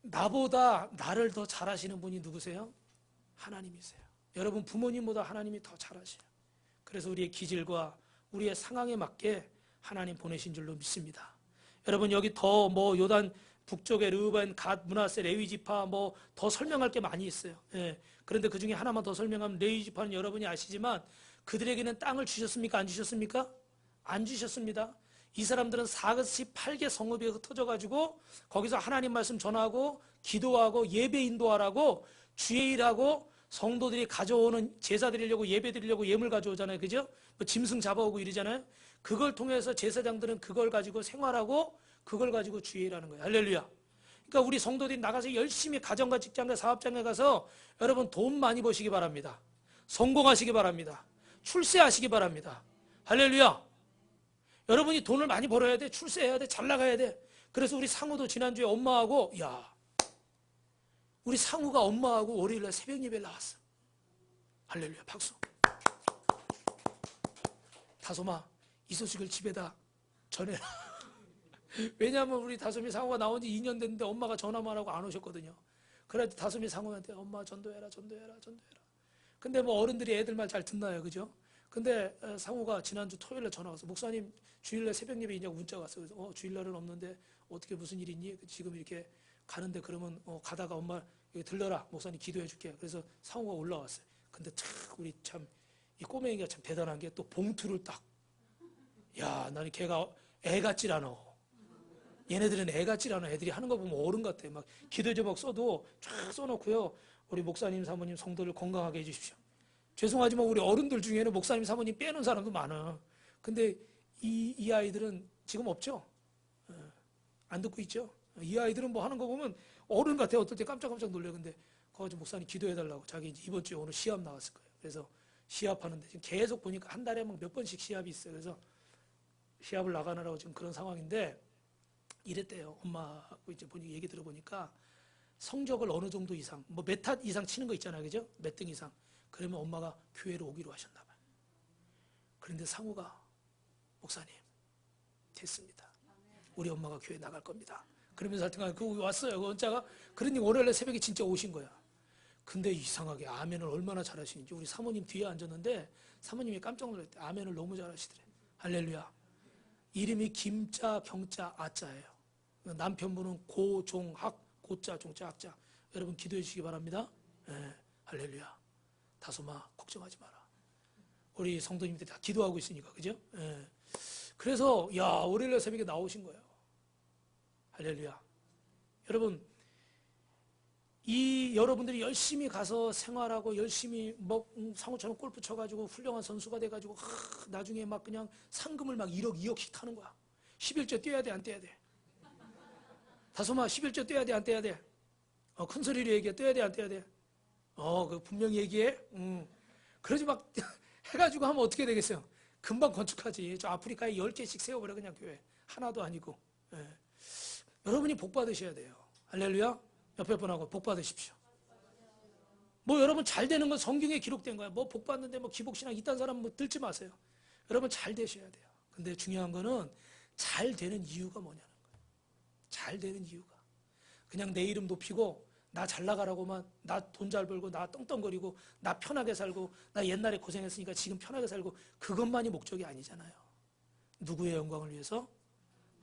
나보다 나를 더 잘하시는 분이 누구세요? 하나님이세요. 여러분 부모님보다 하나님이 더 잘하셔요. 그래서 우리의 기질과 우리의 상황에 맞게 하나님 보내신 줄로 믿습니다. 여러분 여기 더 뭐 요단 북쪽에 르우벤, 갓, 므낫세, 레위 지파 뭐 더 설명할 게 많이 있어요. 예. 그런데 그 중에 하나만 더 설명하면 레위 지파는 여러분이 아시지만 그들에게는 땅을 주셨습니까? 안 주셨습니까? 안 주셨습니다. 이 사람들은 48개 성읍에 흩어져가지고 거기서 하나님 말씀 전하고 기도하고 예배 인도하라고 주의 일하고 성도들이 가져오는 제사 드리려고 예배 드리려고 예물 가져오잖아요. 그죠? 뭐 짐승 잡아오고 이러잖아요. 그걸 통해서 제사장들은 그걸 가지고 생활하고 그걸 가지고 주의 일하는 거예요. 할렐루야. 그러니까 우리 성도들이 나가서 열심히 가정과 직장과 사업장에 가서 여러분 돈 많이 버시기 바랍니다. 성공하시기 바랍니다. 출세하시기 바랍니다. 할렐루야. 여러분이 돈을 많이 벌어야 돼. 출세해야 돼. 잘 나가야 돼. 그래서 우리 상우도 지난주에 엄마하고 우리 상우가 엄마하고 월요일날 새벽 예배를 나왔어. 할렐루야. 박수. 다솜아 이 소식을 집에다 전해라. 왜냐하면 우리 다솜이 상우가 나온 지 2년 됐는데 엄마가 전화만 하고 안 오셨거든요. 그래서 다솜이 상우한테 엄마 전도해라. 근데 뭐 어른들이 애들 말 잘 듣나요. 그죠? 근데 상우가 지난주 토요일에 전화 와서 목사님 주일날 새벽 예배 있냐고 문자가 왔어요. 그래서 주일날은 없는데 어떻게 무슨 일 있니? 지금 이렇게 가는데 그러면 가다가 엄마 여기 들러라. 목사님 기도해 줄게. 그래서 상우가 올라왔어요. 근데 참 우리 참 이 꼬맹이가 참 대단한 게 또 봉투를 딱 나는 걔가 애 같질 않아. 얘네들은 애 같질 않아. 애들이 하는 거 보면 어른 같아. 막 기도 제목 써도 쫙 써놓고요. 우리 목사님 사모님 성도를 건강하게 해주십시오. 죄송하지만 우리 어른들 중에는 목사님 사모님 빼는 사람도 많아. 근데 이 아이들은 지금 없죠? 안 듣고 있죠? 이 아이들은 뭐 하는 거 보면 어른 같아. 어떨 때 깜짝깜짝 놀래. 근데 거기 목사님 기도해달라고. 자기 이번 주에 오늘 시합 나왔을 거예요. 그래서 시합하는데 지금 계속 보니까 한 달에 막 몇 번씩 시합이 있어요. 그래서 시합을 나가느라고 지금 그런 상황인데 이랬대요. 엄마하고 이제 보니 얘기 들어보니까 성적을 어느 정도 이상, 뭐 몇 타 이상 치는 거 있잖아요. 그죠? 몇 등 이상. 그러면 엄마가 교회로 오기로 하셨나 봐요. 그런데 상우가 목사님 됐습니다. 우리 엄마가 교회 나갈 겁니다. 그러면서 하여튼 그 왔어요. 그 원자가. 그러니 월요일에 새벽에 진짜 오신 거야. 근데 이상하게 아멘을 얼마나 잘하시는지 우리 사모님 뒤에 앉았는데 사모님이 깜짝 놀랐대. 아멘을 너무 잘하시더래. 할렐루야. 이름이 김자, 경자, 아자예요. 남편분은 고종학, 고자, 종자, 학자. 여러분 기도해 주시기 바랍니다. 예, 할렐루야. 다솜아 걱정하지 마라. 우리 성도님들 다 기도하고 있으니까, 그죠? 예. 그래서 월요일 새벽에 나오신 거예요. 할렐루야. 여러분, 여러분들이 열심히 가서 생활하고 열심히 상호처럼 골프 쳐가지고 훌륭한 선수가 돼가지고 나중에 막 그냥 상금을 막 1억 2억씩 타는 거야. 11조 뛰어야 돼, 안 뛰어야 돼? 다솜아 11조 뛰어야 돼, 안 뛰어야 돼? 큰 소리로 얘기해. 뛰어야 돼, 안 뛰어야 돼? 분명히 얘기해. 그러지 막 해가지고 하면 어떻게 되겠어요? 금방 건축하지. 저 아프리카에 10개씩 세워버려, 그냥 교회. 하나도 아니고. 예. 여러분이 복 받으셔야 돼요. 할렐루야. 옆에 분하고 복 받으십시오. 여러분 잘 되는 건 성경에 기록된 거야. 복 받는데 기복신앙 이딴 사람 들지 마세요. 여러분 잘 되셔야 돼요. 근데 중요한 거는 잘 되는 이유가 뭐냐는 거예요. 잘 되는 이유가. 그냥 내 이름 높이고 나 잘 나가라고만, 나 돈 잘 벌고, 나 떵떵거리고, 나 편하게 살고, 나 옛날에 고생했으니까 지금 편하게 살고, 그것만이 목적이 아니잖아요. 누구의 영광을 위해서?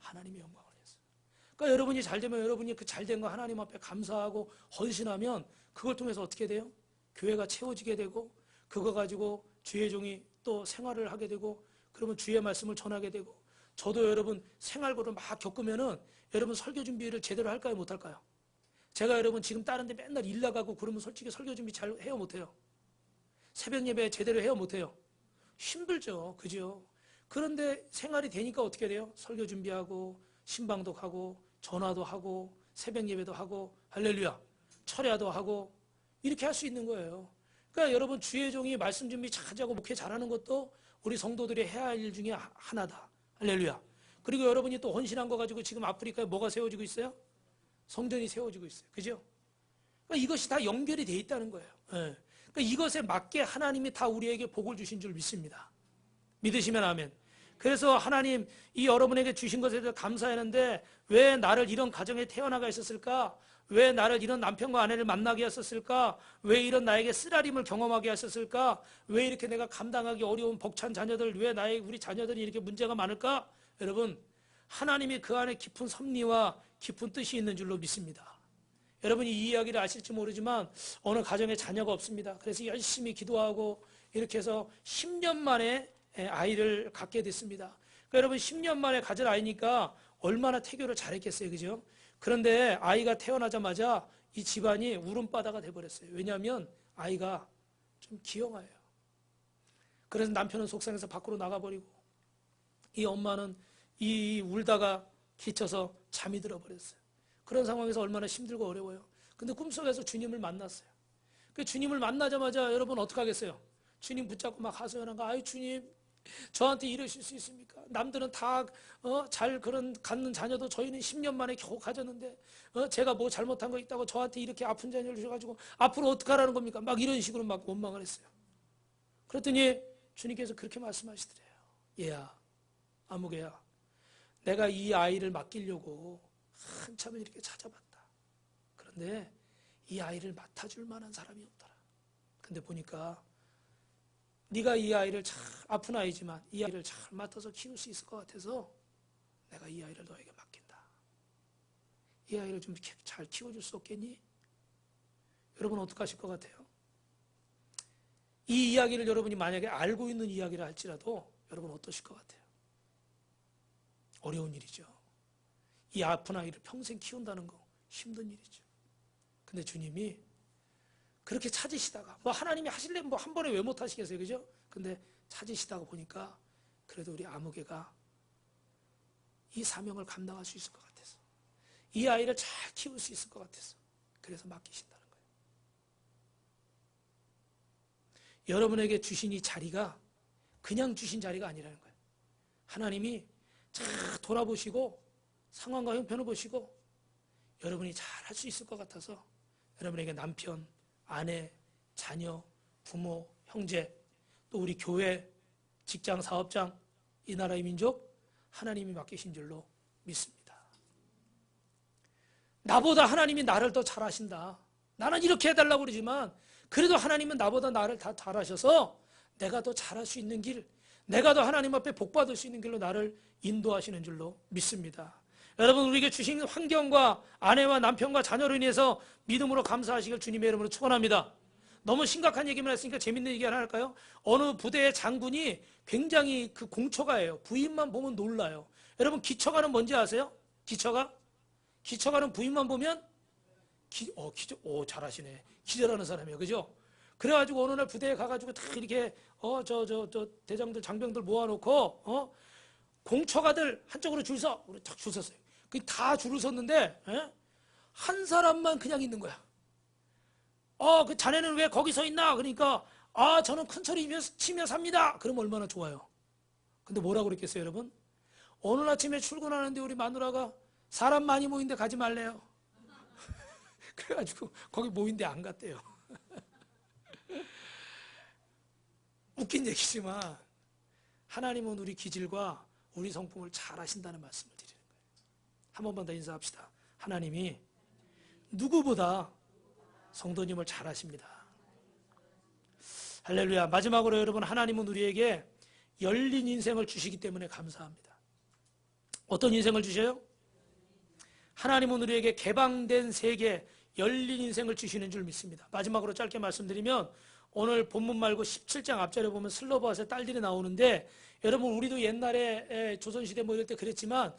하나님의 영광을 위해서. 그러니까 여러분이 잘 되면 여러분이 그 잘 된 거 하나님 앞에 감사하고 헌신하면 그걸 통해서 어떻게 돼요? 교회가 채워지게 되고, 그거 가지고 주의 종이 또 생활을 하게 되고, 그러면 주의 말씀을 전하게 되고, 저도 여러분 생활고를 막 겪으면은 여러분 설교 준비를 제대로 할까요? 못할까요? 제가 여러분 지금 다른 데 맨날 일 나가고 그러면 솔직히 설교 준비 잘 해요, 못해요? 새벽 예배 제대로 해요, 못해요? 힘들죠, 그죠? 그런데 생활이 되니까 어떻게 돼요? 설교 준비하고 신방도 가고 전화도 하고 새벽 예배도 하고 할렐루야 철야도 하고 이렇게 할 수 있는 거예요. 그러니까 여러분 주의 종이 말씀 준비 잘하고 목회 잘하는 것도 우리 성도들이 해야 할 일 중에 하나다. 할렐루야. 그리고 여러분이 또 헌신한 거 가지고 지금 아프리카에 뭐가 세워지고 있어요? 성전이 세워지고 있어요. 그죠? 그러니까 이것이 다 연결이 돼 있다는 거예요. 예. 그러니까 이것에 맞게 하나님이 다 우리에게 복을 주신 줄 믿습니다. 믿으시면 아멘. 그래서 하나님 이 여러분에게 주신 것에 대해서 감사하는데 왜 나를 이런 가정에 태어나게 했었을까? 왜 나를 이런 남편과 아내를 만나게 했었을까? 왜 이런 나에게 쓰라림을 경험하게 했었을까? 왜 이렇게 내가 감당하기 어려운 벅찬 자녀들, 왜 우리 자녀들이 이렇게 문제가 많을까? 여러분, 하나님이 그 안에 깊은 섭리와 깊은 뜻이 있는 줄로 믿습니다. 여러분이 이 이야기를 아실지 모르지만 어느 가정에 자녀가 없습니다. 그래서 열심히 기도하고 이렇게 해서 10년 만에 아이를 갖게 됐습니다. 그러니까 여러분 10년 만에 가진 아이니까 얼마나 태교를 잘했겠어요. 그죠? 그런데 아이가 태어나자마자 이 집안이 울음바다가 돼버렸어요. 왜냐하면 아이가 좀 기형아예요. 그래서 남편은 속상해서 밖으로 나가버리고 이 엄마는 이 울다가 기쳐서 잠이 들어버렸어요. 그런 상황에서 얼마나 힘들고 어려워요. 근데 꿈속에서 주님을 만났어요. 그 주님을 만나자마자 여러분 어떡하겠어요? 주님 붙잡고 막 하소연한 거, 아이 주님 저한테 이러실 수 있습니까? 남들은 다 잘 그런 갖는 자녀도 저희는 10년 만에 겨우 가졌는데 제가 뭐 잘못한 거 있다고 저한테 이렇게 아픈 자녀를 주셔가지고 앞으로 어떡하라는 겁니까? 막 이런 식으로 막 원망을 했어요. 그랬더니 주님께서 그렇게 말씀하시더래요. 얘야, 아무개야, 내가 이 아이를 맡기려고 한참을 이렇게 찾아봤다. 그런데 이 아이를 맡아줄 만한 사람이 없더라. 근데 보니까 네가 이 아이를 아픈 아이지만 이 아이를 잘 맡아서 키울 수 있을 것 같아서 내가 이 아이를 너에게 맡긴다. 이 아이를 좀 잘 키워줄 수 없겠니? 여러분 어떡하실 것 같아요? 이 이야기를 여러분이 만약에 알고 있는 이야기를 할지라도 여러분 어떠실 것 같아요? 어려운 일이죠. 이 아픈 아이를 평생 키운다는 거 힘든 일이죠. 근데 주님이 그렇게 찾으시다가 하나님이 하실래면 한 번에 왜 못 하시겠어요, 그죠? 근데 찾으시다가 보니까 그래도 우리 아무개가 이 사명을 감당할 수 있을 것 같아서 이 아이를 잘 키울 수 있을 것 같아서 그래서 맡기신다는 거예요. 여러분에게 주신 이 자리가 그냥 주신 자리가 아니라는 거예요. 하나님이 잘 돌아보시고 상황과 형편을 보시고 여러분이 잘 할 수 있을 것 같아서 여러분에게 남편, 아내, 자녀, 부모, 형제, 또 우리 교회, 직장, 사업장, 이 나라의 민족 하나님이 맡기신 줄로 믿습니다. 나보다 하나님이 나를 더 잘하신다. 나는 이렇게 해달라고 그러지만 그래도 하나님은 나보다 나를 다 잘하셔서 내가 더 잘할 수 있는 길, 내가 더 하나님 앞에 복 받을 수 있는 길로 나를 인도하시는 줄로 믿습니다. 여러분, 우리에게 주신 환경과 아내와 남편과 자녀로 인해서 믿음으로 감사하시길 주님의 이름으로 축원합니다. 너무 심각한 얘기만 했으니까 재밌는 얘기 하나 할까요? 어느 부대의 장군이 굉장히 그 공처가예요. 부인만 보면 놀라요. 여러분, 기처가는 뭔지 아세요? 기처가? 기처가는 부인만 보면 잘하시네. 기절하는 사람이에요. 그죠? 그래가지고 어느 날 부대에 가가지고 다 이렇게 대장들 장병들 모아놓고 공처가들 한쪽으로 줄 서. 우리 딱 줄 섰어요. 다 줄을 섰는데 한 사람만 그냥 있는 거야. 그 자네는 왜 거기 서 있나? 그러니까 저는 큰 소리 치며 삽니다. 그러면 얼마나 좋아요. 근데 뭐라고 그랬겠어요, 여러분? 오늘 아침에 출근하는데 우리 마누라가 사람 많이 모인데 가지 말래요. 그래가지고 거기 모인데 안 갔대요. 웃긴 얘기지만 하나님은 우리 기질과 우리 성품을 잘 아신다는 말씀을 드리는 거예요. 한 번만 더 인사합시다. 하나님이 누구보다 성도님을 잘 아십니다. 할렐루야. 마지막으로 여러분, 하나님은 우리에게 열린 인생을 주시기 때문에 감사합니다. 어떤 인생을 주셔요? 하나님은 우리에게 개방된 세계, 열린 인생을 주시는 줄 믿습니다. 마지막으로 짧게 말씀드리면, 오늘 본문 말고 17장 앞절에 보면 슬로바스의 딸들이 나오는데, 여러분, 우리도 옛날에 조선시대 이럴 때 그랬지만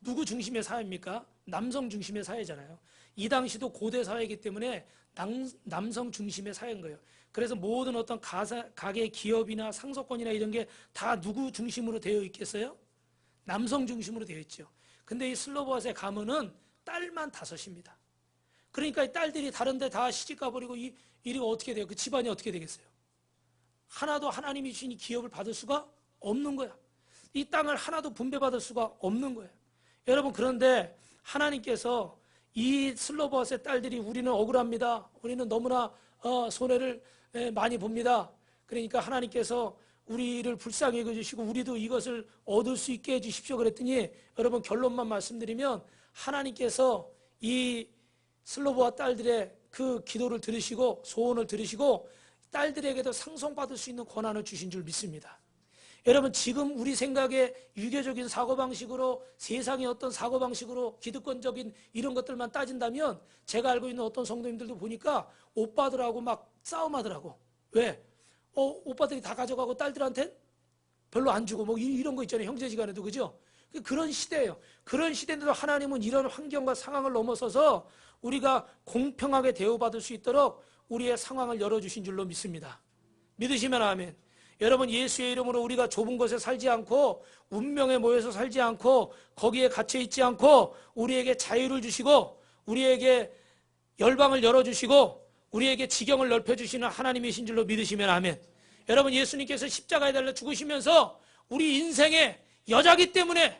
누구 중심의 사회입니까? 남성 중심의 사회잖아요. 이 당시도 고대 사회이기 때문에 남성 중심의 사회인 거예요. 그래서 모든 어떤 가게 기업이나 상속권이나 이런 게 다 누구 중심으로 되어 있겠어요? 남성 중심으로 되어 있죠. 근데 이 슬로바스의 가문은 딸만 5입니다. 그러니까 이 딸들이 다른 데 다 시집 가버리고 일이 어떻게 돼요? 그 집안이 어떻게 되겠어요? 하나도 하나님이 주신 이 기업을 받을 수가 없는 거야. 이 땅을 하나도 분배받을 수가 없는 거예요. 여러분, 그런데 하나님께서 이 슬로바스의 딸들이 우리는 억울합니다. 우리는 너무나 손해를 많이 봅니다. 그러니까 하나님께서 우리를 불쌍히 여겨주시고 우리도 이것을 얻을 수 있게 해주십시오. 그랬더니 여러분, 결론만 말씀드리면 하나님께서 이 슬로바스 딸들의 그 기도를 들으시고 소원을 들으시고 딸들에게도 상속받을 수 있는 권한을 주신 줄 믿습니다. 여러분, 지금 우리 생각에 유교적인 사고방식으로, 세상의 어떤 사고방식으로 기득권적인 이런 것들만 따진다면, 제가 알고 있는 어떤 성도님들도 보니까 오빠들하고 막 싸움하더라고. 왜? 오빠들이 다 가져가고 딸들한텐 별로 안 주고 이런 거 있잖아요. 형제지간에도. 그죠? 그런 시대예요. 그런 시대인데도 하나님은 이런 환경과 상황을 넘어서서 우리가 공평하게 대우받을 수 있도록 우리의 상황을 열어주신 줄로 믿습니다. 믿으시면 아멘. 여러분, 예수의 이름으로 우리가 좁은 곳에 살지 않고 운명에 모여서 살지 않고 거기에 갇혀 있지 않고 우리에게 자유를 주시고 우리에게 열방을 열어주시고 우리에게 지경을 넓혀주시는 하나님이신 줄로 믿으시면 아멘. 여러분, 예수님께서 십자가에 달려 죽으시면서 우리 인생에 여자기 때문에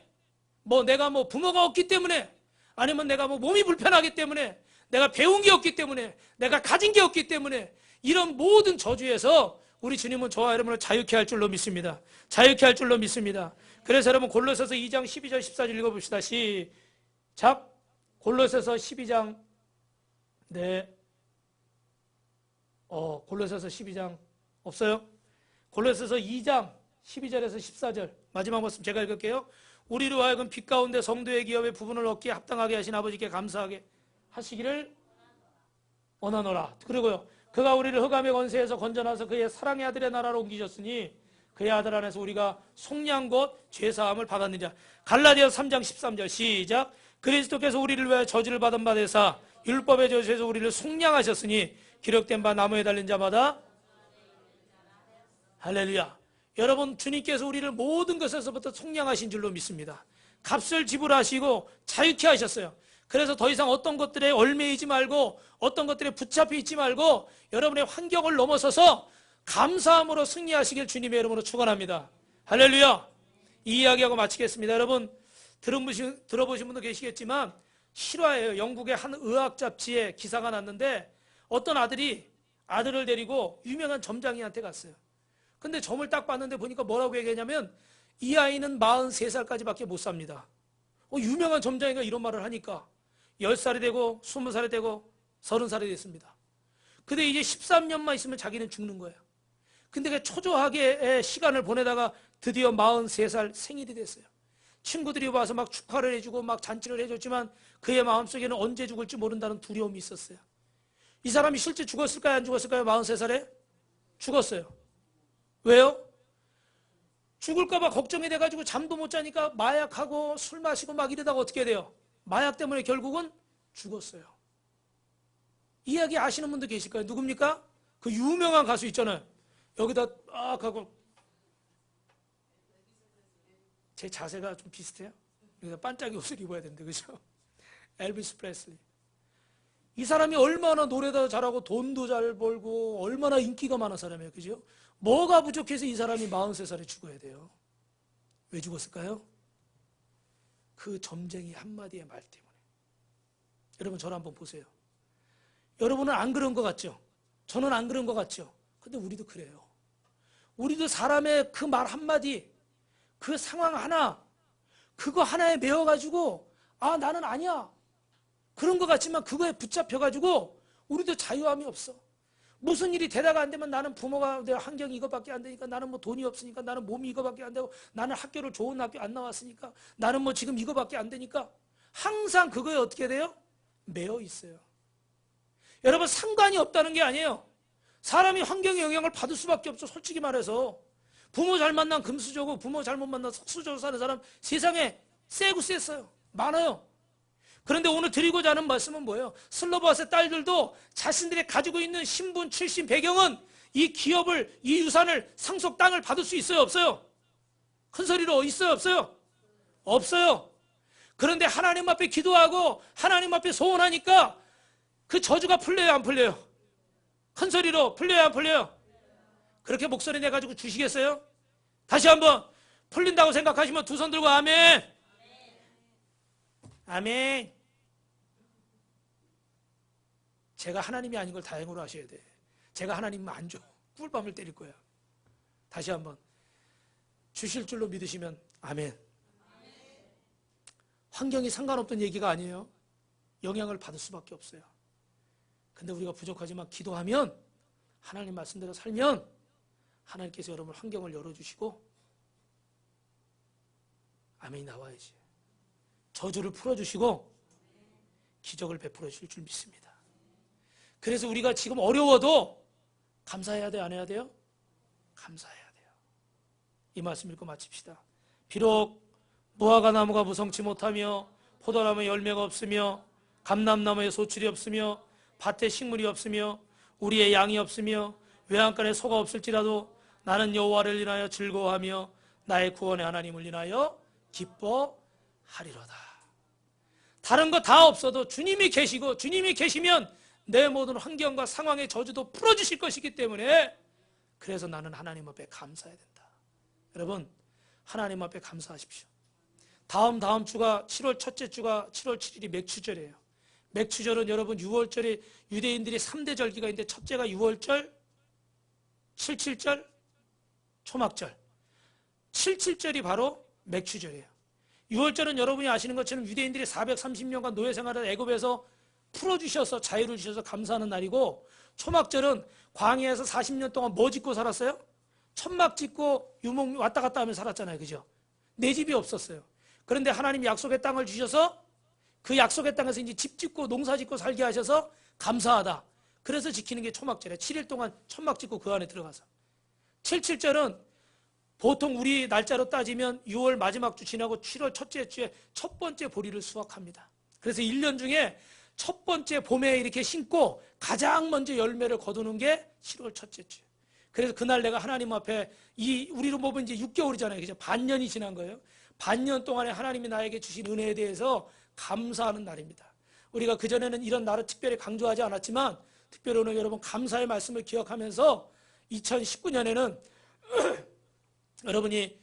내가 부모가 없기 때문에 아니면 내가 몸이 불편하기 때문에 내가 배운 게 없기 때문에 내가 가진 게 없기 때문에 이런 모든 저주에서 우리 주님은 저와 여러분을 자유케 할 줄로 믿습니다. 자유케 할 줄로 믿습니다. 그래서 여러분, 골로새서 2장 12절 14절 읽어봅시다. 시작. 골로새서 12장 골로새서 12장 없어요? 골로새서 2장 12절에서 14절 마지막 말씀 제가 읽을게요. 우리로 하여금 빛 가운데 성도의 기업의 부분을 얻기에 합당하게 하신 아버지께 감사하게 하시기를 원하노라. 그리고요, 그가 우리를 흑암의 권세에서 건져나서 그의 사랑의 아들의 나라로 옮기셨으니 그의 아들 안에서 우리가 속량 곧 죄사함을 받았느니라. 갈라디아서 3장 13절 시작. 그리스도께서 우리를 위하여 저주를 받은 바 되사 율법의 저주에서 우리를 속량하셨으니 기록된 바 나무에 달린 자마다 할렐루야. 여러분, 주님께서 우리를 모든 것에서부터 속량하신 줄로 믿습니다. 값을 지불하시고 자유케 하셨어요. 그래서 더 이상 어떤 것들에 얽매이지 말고 어떤 것들에 붙잡혀 있지 말고 여러분의 환경을 넘어서서 감사함으로 승리하시길 주님의 이름으로 축원합니다. 할렐루야. 이 이야기하고 마치겠습니다. 여러분, 들어보신 분도 계시겠지만 실화예요. 영국의 한 의학 잡지에 기사가 났는데 어떤 아들을 데리고 유명한 점장이한테 갔어요. 근데 점을 딱 봤는데 보니까 뭐라고 얘기하냐면 이 아이는 43살까지밖에 못 삽니다. 유명한 점장이가 이런 말을 하니까 10살이 되고 20살이 되고 30살이 됐습니다. 근데 이제 13년만 있으면 자기는 죽는 거예요. 근데 그 초조하게 시간을 보내다가 드디어 43살 생일이 됐어요. 친구들이 와서 막 축하를 해주고 막 잔치를 해줬지만 그의 마음속에는 언제 죽을지 모른다는 두려움이 있었어요. 이 사람이 실제 죽었을까요? 안 죽었을까요? 43살에? 죽었어요. 왜요? 죽을까봐 걱정이 돼가지고 잠도 못 자니까 마약하고 술 마시고 막 이러다가 어떻게 돼요? 마약 때문에 결국은 죽었어요. 이야기 아시는 분도 계실까요? 누굽니까? 그 유명한 가수 있잖아요. 여기다 딱 하고 제 자세가 좀 비슷해요. 여기다 반짝이 옷을 입어야 되는데 그죠? 엘비스 프레슬리. 이 사람이 얼마나 노래도 잘하고 돈도 잘 벌고 얼마나 인기가 많은 사람이에요. 그죠? 뭐가 부족해서 이 사람이 43살에 죽어야 돼요? 왜 죽었을까요? 그 점쟁이 한마디의 말 때문에. 여러분 저를 한번 보세요. 여러분은 안 그런 것 같죠? 저는 안 그런 것 같죠? 근데 우리도 그래요. 우리도 사람의 그 말 한마디, 그 상황 하나, 그거 하나에 매여가지고 아 나는 아니야. 그런 것 같지만 그거에 붙잡혀가지고 우리도 자유함이 없어. 무슨 일이 되다가 안 되면 나는 부모가 내 환경이 이거밖에 안 되니까 나는 뭐 돈이 없으니까 나는 몸이 이거밖에 안 되고 나는 학교를 좋은 학교 안 나왔으니까 나는 뭐 지금 이거밖에 안 되니까 항상 그거에 어떻게 돼요? 매여 있어요. 여러분 상관이 없다는 게 아니에요. 사람이 환경의 영향을 받을 수밖에 없어. 솔직히 말해서 부모 잘 만난 금수저고 부모 잘못 만난 석수저로 사는 사람 세상에 세고 셌어요. 많아요. 그런데 오늘 드리고자 하는 말씀은 뭐예요? 슬로바스의 딸들도 자신들이 가지고 있는 신분, 출신, 배경은 이 기업을, 이 유산을, 상속 땅을 받을 수 있어요? 없어요? 큰 소리로 있어요? 없어요? 없어요. 그런데 하나님 앞에 기도하고 하나님 앞에 소원하니까 그 저주가 풀려요? 안 풀려요? 큰 소리로 풀려요? 안 풀려요? 그렇게 목소리 내가지고 주시겠어요? 다시 한번 풀린다고 생각하시면 두 손 들고 아멘. 아멘. 제가 하나님이 아닌 걸 다행으로 하셔야 돼. 제가 하나님은 안 줘. 꿀밤을 때릴 거야. 다시 한번 주실 줄로 믿으시면 아멘. 환경이 상관없던 얘기가 아니에요. 영향을 받을 수밖에 없어요. 근데 우리가 부족하지만 기도하면 하나님 말씀대로 살면 하나님께서 여러분 환경을 열어주시고 아멘이 나와야지. 저주를 풀어주시고 기적을 베풀어 주실 줄 믿습니다. 그래서 우리가 지금 어려워도 감사해야 돼, 안 해야 돼요? 감사해야 돼요. 이 말씀 읽고 마칩시다. 비록 무화과 나무가 무성치 못하며 포도나무에 열매가 없으며 감람나무에 소출이 없으며 밭에 식물이 없으며 우리의 양이 없으며 외양간에 소가 없을지라도 나는 여호와를 인하여 즐거워하며 나의 구원의 하나님을 인하여 기뻐하리로다. 다른 거 다 없어도 주님이 계시고 주님이 계시면 내 모든 환경과 상황의 저주도 풀어주실 것이기 때문에 그래서 나는 하나님 앞에 감사해야 된다. 여러분 하나님 앞에 감사하십시오. 다음 주가 7월 첫째 주가 7월 7일이 맥추절이에요. 맥추절은 여러분 6월절에 유대인들이 3대 절기가 있는데 첫째가 6월절, 77절, 초막절. 77절이 바로 맥추절이에요. 6월절은 여러분이 아시는 것처럼 유대인들이 430년간 노예 생활을 애굽에서 풀어주셔서 자유를 주셔서 감사하는 날이고, 초막절은 광야에서 40년 동안 뭐 짓고 살았어요? 천막 짓고 유목 왔다 갔다 하며 살았잖아요. 그죠? 내 집이 없었어요. 그런데 하나님이 약속의 땅을 주셔서 그 약속의 땅에서 이제 집 짓고 농사 짓고 살게 하셔서 감사하다. 그래서 지키는 게 초막절이에요. 7일 동안 천막 짓고 그 안에 들어가서. 77절은 보통 우리 날짜로 따지면 6월 마지막 주 지나고 7월 첫째 주에 첫 번째 보리를 수확합니다. 그래서 1년 중에 첫 번째 봄에 이렇게 심고 가장 먼저 열매를 거두는 게 7월 첫째 주. 그래서 그날 내가 하나님 앞에 우리로 보면 이제 6개월이잖아요. 그죠? 반년이 지난 거예요. 반년 동안에 하나님이 나에게 주신 은혜에 대해서 감사하는 날입니다. 우리가 그전에는 이런 날을 특별히 강조하지 않았지만 특별히 오늘 여러분 감사의 말씀을 기억하면서 2019년에는 여러분이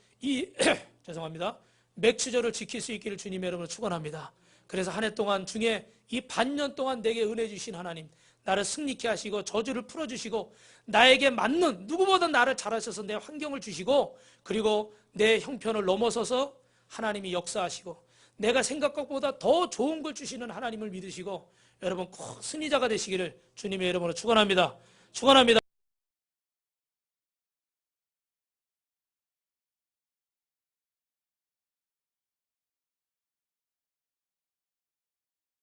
죄송합니다. 맥추절을 지킬 수 있기를 주님 여러분을 축원합니다. 그래서 한 해 동안 중에 이 반년 동안 내게 은혜 주신 하나님, 나를 승리케 하시고 저주를 풀어주시고 나에게 맞는 누구보다 나를 잘하셔서 내 환경을 주시고 그리고 내 형편을 넘어서서 하나님이 역사하시고 내가 생각한 것보다 더 좋은 걸 주시는 하나님을 믿으시고 여러분 꼭 승리자가 되시기를 주님의 이름으로 축원합니다. 축원합니다.